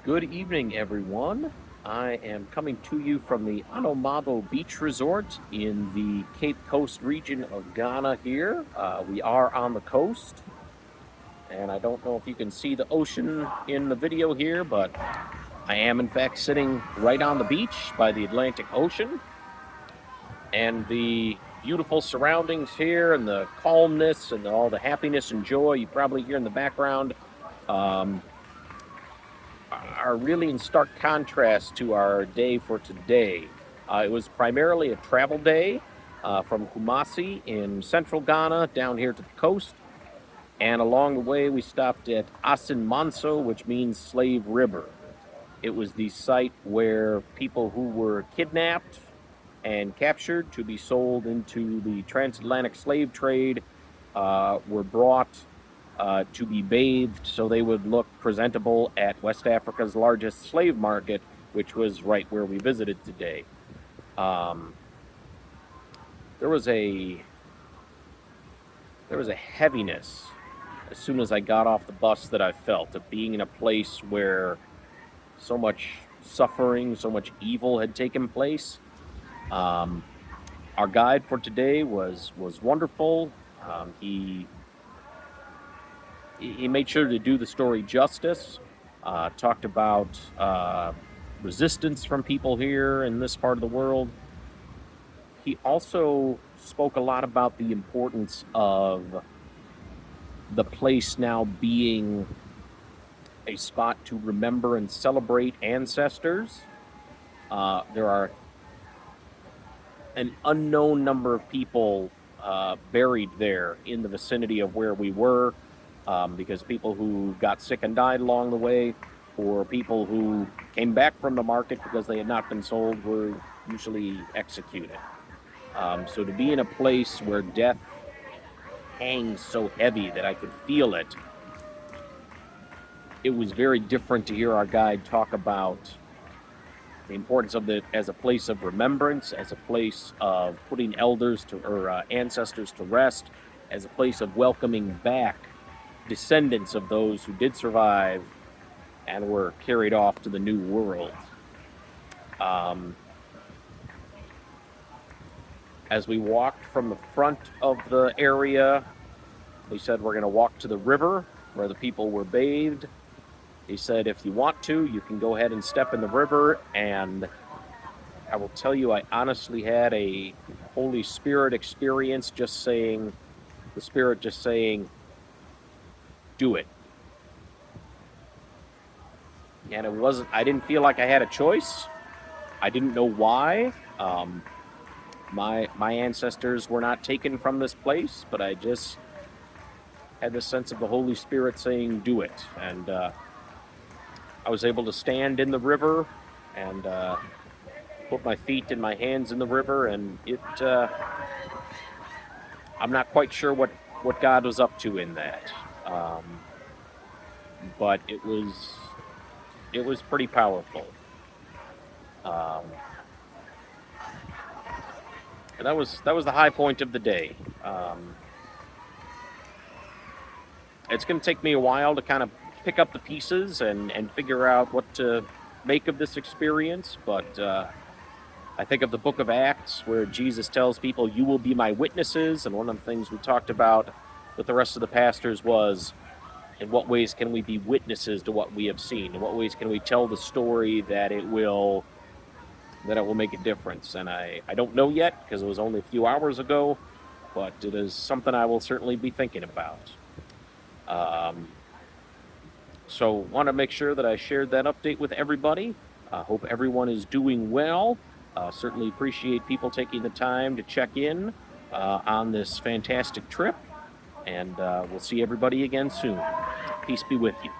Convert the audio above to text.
Good evening, everyone. I am coming to you from the Anomabo Beach Resort in the Cape Coast region of Ghana here. We are on the coast, and I don't know if you can see the ocean in the video here, but I am in fact sitting right on the beach by the Atlantic Ocean. And the beautiful surroundings here and the calmness and all the happiness and joy you probably hear in the background um, are really in stark contrast to our day for today. It was primarily a travel day from Kumasi in central Ghana down here to the coast. And along the way, we stopped at Assin Monso, which means Slave River. It was the site where people who were kidnapped and captured to be sold into the transatlantic slave trade were brought to be bathed so they would look presentable at West Africa's largest slave market, which was right where we visited today. Um, there was a heaviness as soon as I got off the bus that I felt of being in a place where so much suffering, so much evil had taken place. Um, our guide for today was wonderful. He made sure to do the story justice. Talked about resistance from people here in this part of the world. He also spoke a lot about the importance of the place now being a spot to remember and celebrate ancestors. There are an unknown number of people buried there in the vicinity of where we were, because people who got sick and died along the way, or people who came back from the market because they had not been sold, were usually executed. So to be in a place where death hangs so heavy that I could feel it, it was very different to hear our guide talk about the importance of it as a place of remembrance, as a place of putting elders to or ancestors to rest, as a place of welcoming back descendants of those who did survive and were carried off to the new world. Um, as we walked from the front of the area, we said we're going to walk to the river where the people were bathed. He said, if you want to, you can go ahead and step in the river. And I will tell you, I honestly had a Holy Spirit experience, just saying, the Spirit just saying, do it. And I didn't feel like I had a choice. I didn't know why. My ancestors were not taken from this place, but I just had this sense of the Holy Spirit saying, do it. And I was able to stand in the river and put my feet and my hands in the river, and I'm not quite sure what God was up to in that. But it was pretty powerful. And that was the high point of the day. It's going to take me a while to kind of pick up the pieces and figure out what to make of this experience, but I think of the book of Acts where Jesus tells people, you will be my witnesses, and one of the things we talked about with the rest of the pastors was, in what ways can we be witnesses to what we have seen? In what ways can we tell the story that it will make a difference? And I don't know yet, because it was only a few hours ago, but it is something I will certainly be thinking about. So want to make sure that I shared that update with everybody. Hope everyone is doing well. Certainly appreciate people taking the time to check in on this fantastic trip. And we'll see everybody again soon. Peace be with you.